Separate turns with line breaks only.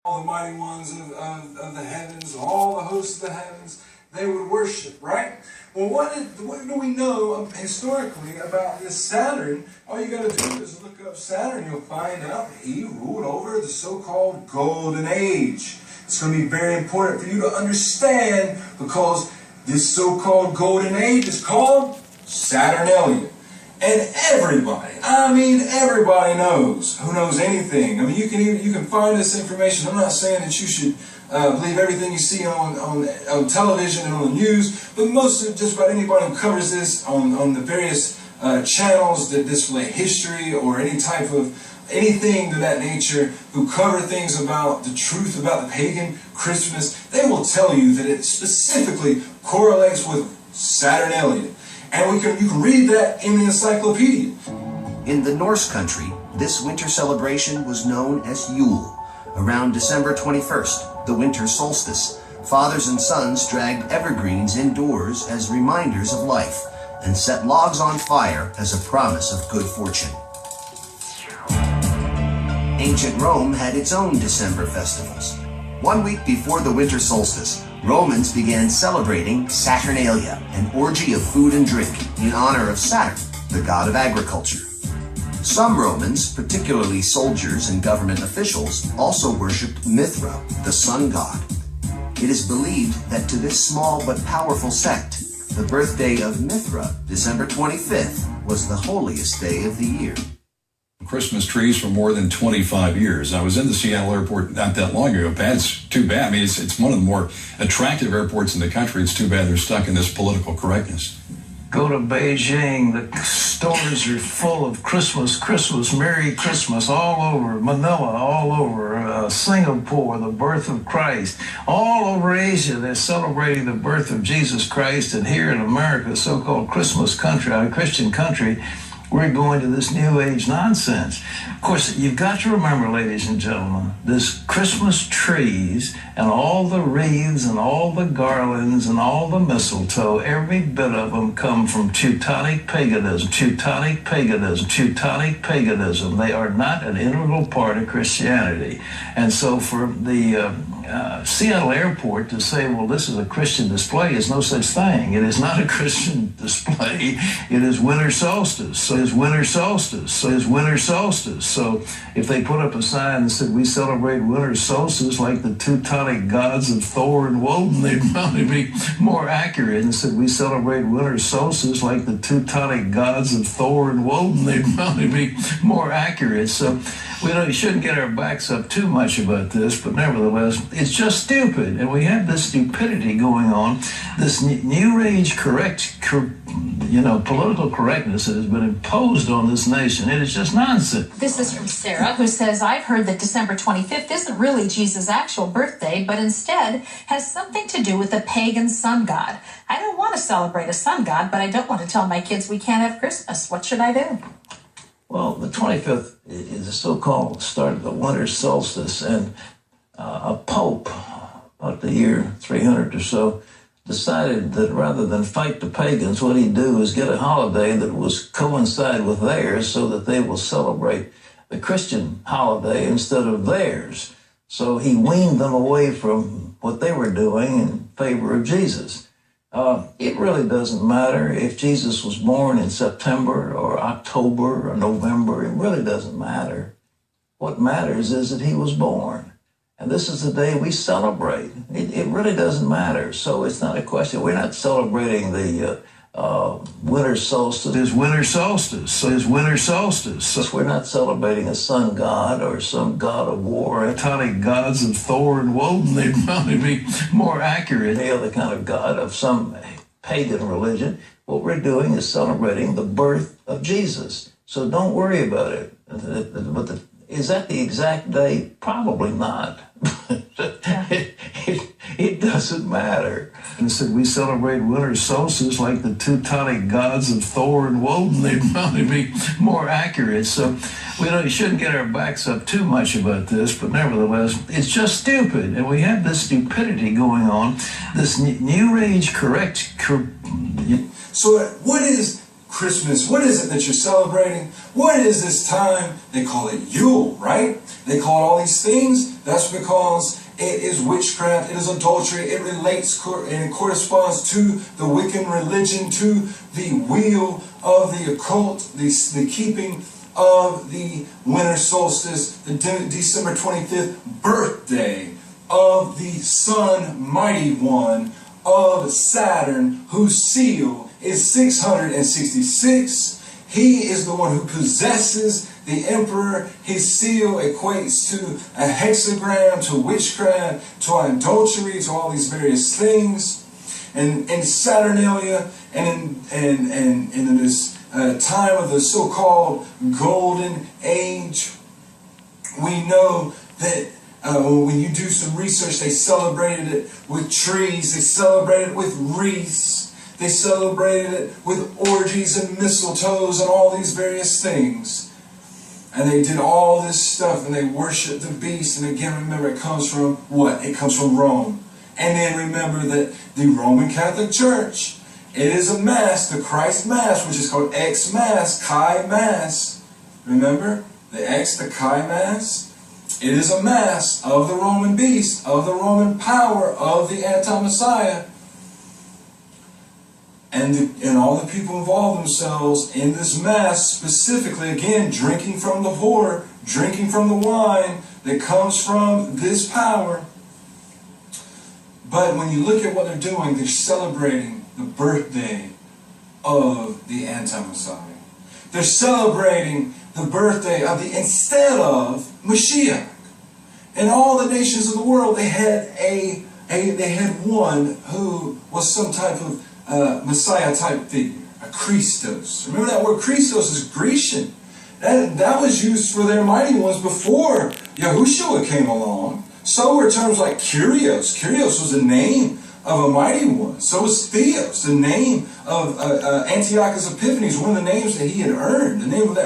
all the mighty ones of the heavens, all the hosts of the heavens, they would worship, right? Well, what do we know historically about this Saturn? All you got to do is look up Saturn. You'll find out he ruled over the so-called Golden Age. It's going to be very important for you to understand, because this so-called Golden Age is called Saturnalia. And everybody, I mean everybody knows, who knows anything. I mean, you can find this information. I'm not saying that you should believe everything you see on television and on the news, but most of just about anybody who covers this on the various channels that display history or any type of anything of that nature, who cover things about the truth about the pagan Christmas, they will tell you that it specifically correlates with Saturnalia. And you can read that in the encyclopedia.
In the Norse country, this winter celebration was known as Yule. Around December 21st, the winter solstice, fathers and sons dragged evergreens indoors as reminders of life and set logs on fire as a promise of good fortune. Ancient Rome had its own December festivals. 1 week before the winter solstice, Romans began celebrating Saturnalia, an orgy of food and drink in honor of Saturn, the god of agriculture. Some Romans, particularly soldiers and government officials, also worshipped Mithra, the sun god. It is believed that to this small but powerful sect, the birthday of Mithra, December 25th, was the holiest day of the year.
Christmas trees for more than 25 years. I was in the Seattle airport not that long ago. It's too bad. I mean, it's one of the more attractive airports in the country. It's too bad they're stuck in this political correctness.
Go to Beijing, the stores are full of Christmas, Merry Christmas, all over Manila, all over Singapore, the birth of Christ. All over Asia, they're celebrating the birth of Jesus Christ. And here in America, so-called Christmas country, a Christian country, we're going to this New Age nonsense. Of course, you've got to remember, ladies and gentlemen, this Christmas trees and all the wreaths and all the garlands and all the mistletoe, every bit of them come from Teutonic paganism, Teutonic paganism, Teutonic paganism. They are not an integral part of Christianity. And so for the Seattle airport to say, well, this is a Christian display, is no such thing. It is not a Christian display. It is winter solstice. So it's winter solstice. So it's winter solstice. So if they put up a sign that said, we celebrate winter solstice like the Teutonic gods of Thor and Woden, they'd probably be more accurate, and said, we celebrate winter solstice like the Teutonic gods of Thor and Woden, they'd probably be more accurate. So we shouldn't get our backs up too much about this, but nevertheless, it's just stupid. And we have this stupidity going on, this new age political correctness that has been imposed on this nation. It is just nonsense.
This is from Sarah, who says, I've heard that December 25th isn't really Jesus' actual birthday, but instead has something to do with the pagan sun god. I don't want to celebrate a sun god, but I don't want to tell my kids we can't have Christmas. What should I do?
Well, the 25th is the so-called start of the winter solstice, and a pope, about the year 300 or so, decided that rather than fight the pagans, what he'd do is get a holiday that was coincide with theirs so that they will celebrate the Christian holiday instead of theirs. So he weaned them away from what they were doing in favor of Jesus. It really doesn't matter if Jesus was born in September or October or November. It really doesn't matter. What matters is that he was born. And this is the day we celebrate. It really doesn't matter. So it's not a question. We're not celebrating the winter solstice. It's winter solstice. So it's winter solstice. So we're not celebrating a sun god or some god of war. Teutonic gods of Thor and Woden, they'd probably be more accurate. Any other kind of god of some pagan religion. What we're doing is celebrating the birth of Jesus. So don't worry about it. But is that the exact day? Probably not. It doesn't matter. And said, we celebrate winter solstice like the Teutonic gods of Thor and Woden, they'd probably be more accurate. So we shouldn't get our backs up too much about this, but nevertheless, it's just stupid. And we have this stupidity going on, this new age
So what is Christmas? What is it that you're celebrating? What is this time? They call it Yule, right? They call it all these things. That's because it is witchcraft, it is adultery, it relates and it corresponds to the Wiccan religion, to the wheel of the occult, the keeping of the winter solstice, the December 25th birthday of the Sun Mighty One of Saturn, whose seal is 666. He is the one who possesses the emperor. His seal equates to a hexagram, to witchcraft, to adultery, to all these various things. And in Saturnalia and in this time of the so-called Golden Age, we know that when you do some research, they celebrated it with trees, they celebrated it with wreaths, they celebrated it with orgies and mistletoes and all these various things. And they did all this stuff and they worshiped the beast. And again, remember, it comes from what? It comes from Rome. And then remember that the Roman Catholic Church, it is a Mass, the Christ Mass, which is called X Mass, Chi Mass. Remember? The X, the Chi Mass. It is a Mass of the Roman beast, of the Roman power, of the anti-Messiah. And all the people involve themselves in this Mass, specifically, again, drinking from the whore, drinking from the wine that comes from this power. But when you look at what they're doing, they're celebrating the birthday of the anti-Messiah. They're celebrating the birthday of the, instead of Mashiach. In all the nations of the world, they had one who was some type of Messiah type figure, a Christos. Remember that word Christos is Grecian. That was used for their mighty ones before Yahushua came along. So were terms like Kyrios. Kyrios was the name of a mighty one. So was Theos, the name of Antiochus Epiphanes, one of the names that he had earned, the name of that